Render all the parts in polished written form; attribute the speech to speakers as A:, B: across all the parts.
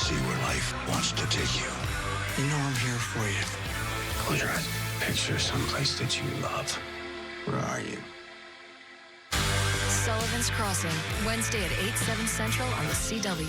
A: see where life wants to take you. You know I'm here for you. Close your eyes. Picture someplace that you love. Where are you?
B: Sullivan's Crossing, Wednesday at 8, 7 Central on the CW.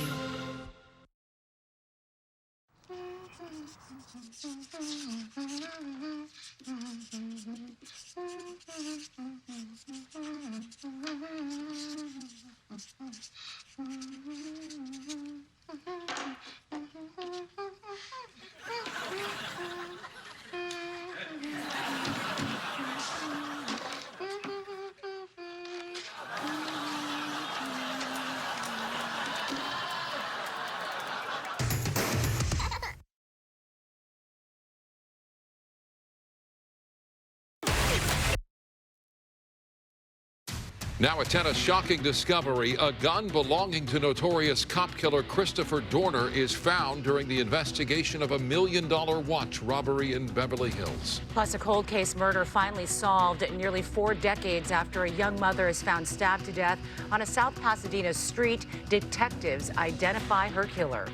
C: Now at 10, a shocking discovery. A gun belonging to notorious cop killer Christopher Dorner is found during the investigation of a $1 million watch robbery in Beverly Hills.
D: Plus, a cold case murder finally solved nearly 4 decades after a young mother is found stabbed to death on a South Pasadena street. Detectives identify her killer.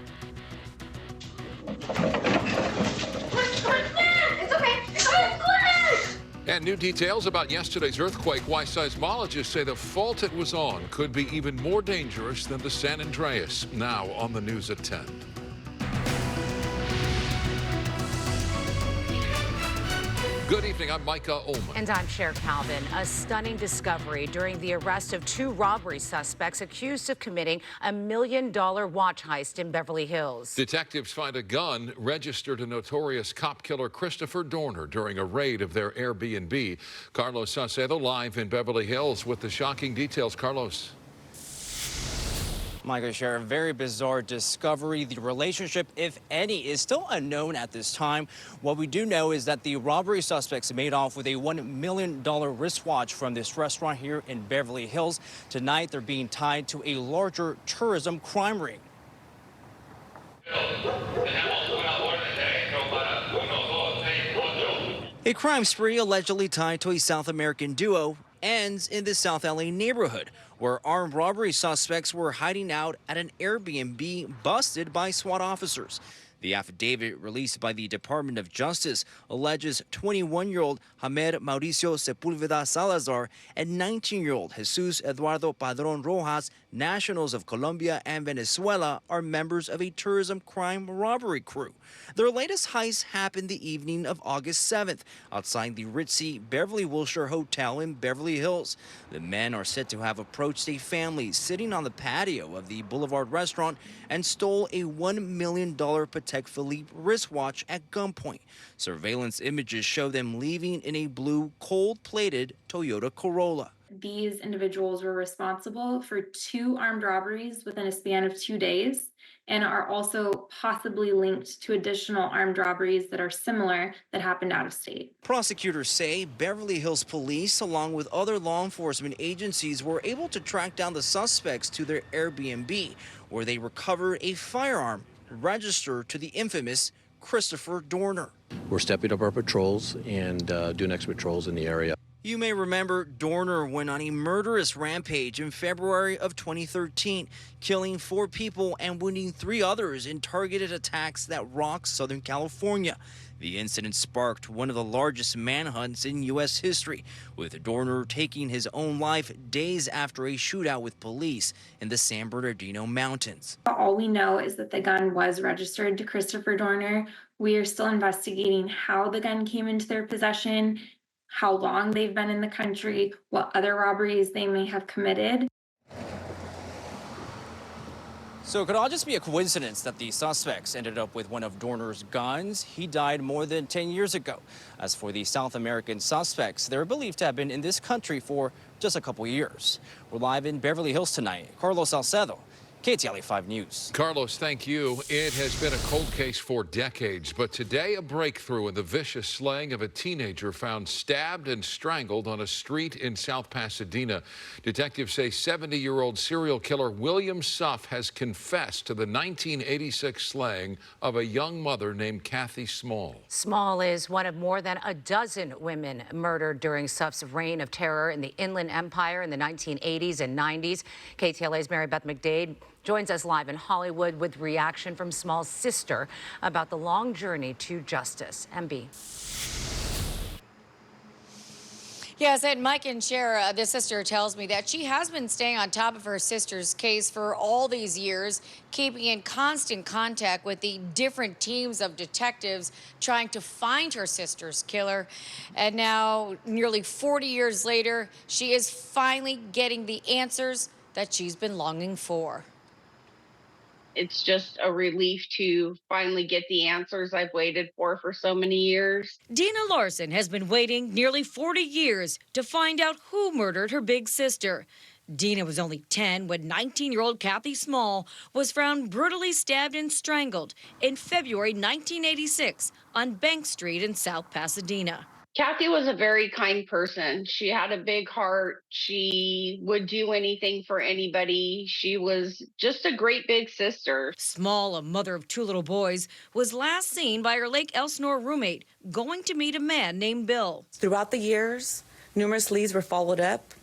E: It's okay.
C: And new details about yesterday's earthquake. Why seismologists say the fault it was on could be even more dangerous than the San Andreas. Now on the news at 10. Good evening, I'm Micah Ullman.
D: And I'm Cher Calvin. A stunning discovery during the arrest of 2 robbery suspects accused of committing a $1 million watch heist in Beverly Hills.
C: Detectives find a gun registered to notorious cop killer Christopher Dorner during a raid of their Airbnb. Carlos Saucedo live in Beverly Hills with the shocking details. Carlos.
F: Michael, share a very bizarre discovery. The relationship, if any, is still unknown at this time. What we do know is that the robbery suspects made off with a $1 million wristwatch from this restaurant here in Beverly Hills. Tonight, they're being tied to a larger tourism crime ring. A crime spree allegedly tied to a South American duo ends in the South LA neighborhood, where armed robbery suspects were hiding out at an Airbnb busted by SWAT officers. The affidavit released by the Department of Justice alleges 21-year-old Hamed Mauricio Sepulveda Salazar and 19-year-old Jesus Eduardo Padron Rojas, nationals of Colombia and Venezuela, are members of a tourism crime robbery crew. Their latest heist happened the evening of August 7th outside the ritzy Beverly Wilshire Hotel in Beverly Hills. The men are said to have approached a family sitting on the patio of the Boulevard restaurant and stole a $1 million Patek Philippe wristwatch at gunpoint. Surveillance images show them leaving in a blue, cold-plated Toyota Corolla.
E: These individuals were responsible for 2 armed robberies within a span of 2 days and are also possibly linked to additional armed robberies that are similar that happened out of state.
F: Prosecutors say Beverly Hills police, along with other law enforcement agencies, were able to track down the suspects to their Airbnb, where they recovered a firearm registered to the infamous Christopher Dorner.
G: We're stepping up our patrols and doing extra patrols in the area.
F: You may remember Dorner went on a murderous rampage in February of 2013, killing 4 people and wounding 3 others in targeted attacks that rocked Southern California. The incident sparked one of the largest manhunts in U.S. history, with Dorner taking his own life days after a shootout with police in the San Bernardino Mountains.
E: All we know is that the gun was registered to Christopher Dorner. We are still investigating how the gun came into their possession, how long they've been in the country, what other robberies they may have committed.
F: So it could all just be a coincidence that the suspects ended up with one of Dorner's guns. He died more than 10 years ago. As for the South American suspects, they're believed to have been in this country for just a couple years. We're live in Beverly Hills tonight. Carlos Salcedo, KTLA 5 News.
C: Carlos, thank you. It has been a cold case for decades, but today a breakthrough in the vicious slaying of a teenager found stabbed and strangled on a street in South Pasadena. Detectives say 70-year-old serial killer William Suff has confessed to the 1986 slaying of a young mother named Kathy Small.
D: Small is one of more than a dozen women murdered during Suff's reign of terror in the Inland Empire in the 1980s and 90s. KTLA's Mary Beth McDade joins us live in Hollywood with reaction from Small's sister about the long journey to justice. MB.
H: Yes, and Mike and Cher, the sister, tells me that she has been staying on top of her sister's case for all these years, keeping in constant contact with the different teams of detectives trying to find her sister's killer. And now, nearly 40 years later, she is finally getting the answers that she's been longing for.
I: It's just a relief to finally get the answers I've waited for so many years.
H: Dina Larson has been waiting nearly 40 years to find out who murdered her big sister. Dina was only 10 when 19-year-old Kathy Small was found brutally stabbed and strangled in February 1986 on Bank Street in South Pasadena.
I: Kathy was a very kind person. She had a big heart. She would do anything for anybody. She was just a great big sister.
H: Small, a mother of 2 little boys, was last seen by her Lake Elsinore roommate going to meet a man named Bill.
J: Throughout the years, numerous leads were followed up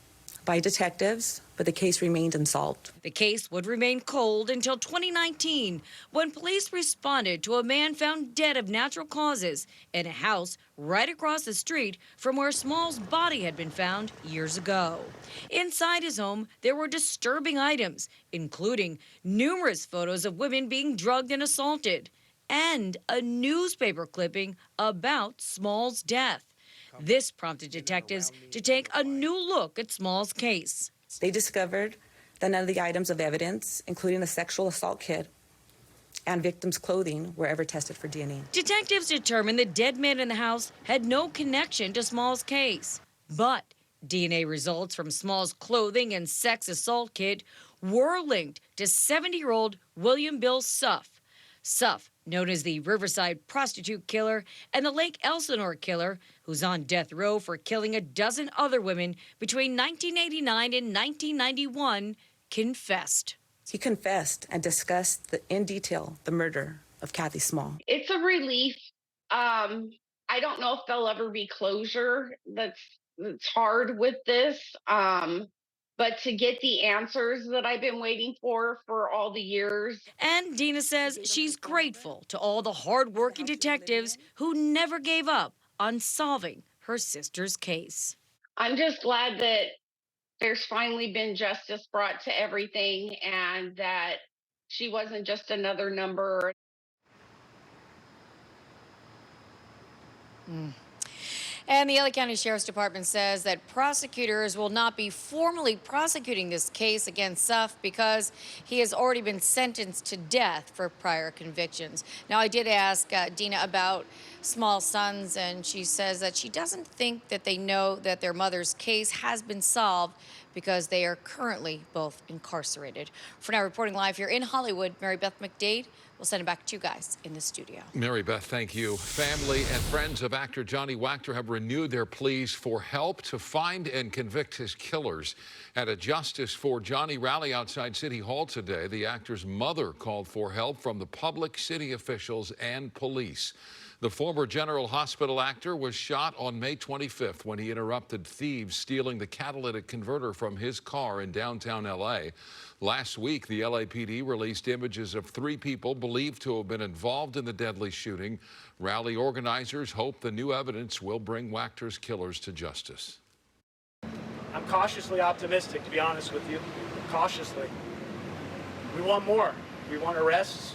J: by detectives, but the case remained unsolved.
H: The case would remain cold until 2019, when police responded to a man found dead of natural causes in a house right across the street from where Small's body had been found years ago. Inside his home, there were disturbing items, including numerous photos of women being drugged and assaulted, and a newspaper clipping about Small's death. This prompted detectives to take a new look at Small's case.
J: They discovered that none of the items of evidence, including the sexual assault kit and victim's clothing, were ever tested for DNA.
H: Detectives determined the dead man in the house had no connection to Small's case. But DNA results from Small's clothing and sex assault kit were linked to 70-year-old William Bill Suff. Suff, known as the Riverside prostitute killer and the Lake Elsinore killer, who's on death row for killing a dozen other women between 1989 and 1991, confessed.
J: He confessed and discussed in detail the murder of Kathy Small.
I: It's a relief. I don't know if there'll ever be closure. That's hard with this. But to get the answers that I've been waiting for all the years.
H: And Dina says she's grateful to all the hard-working detectives who never gave up on solving her sister's case.
I: I'm just glad that there's finally been justice brought to everything and that she wasn't just another number.
H: And the LA County Sheriff's Department says that prosecutors will not be formally prosecuting this case against Suff because he has already been sentenced to death for prior convictions. Now, I did ask Dina about Small's sons, and she says that she doesn't think that they know that their mother's case has been solved because they are currently both incarcerated. For now, reporting live here in Hollywood, Mary Beth McDade. We'll send it back to you guys in the studio.
C: Mary Beth, thank you. Family and friends of actor Johnny Wachter have renewed their pleas for help to find and convict his killers. At a Justice for Johnny rally outside City Hall today, the actor's mother called for help from the public, city officials, and police. The former General Hospital actor was shot on May 25th when he interrupted thieves stealing the catalytic converter from his car in downtown L.A. Last week, the LAPD released images of 3 people believed to have been involved in the deadly shooting. Rally organizers hope the new evidence will bring Wachter's killers to justice.
K: I'm cautiously optimistic, to be honest with you. Cautiously. We want more. We want arrests.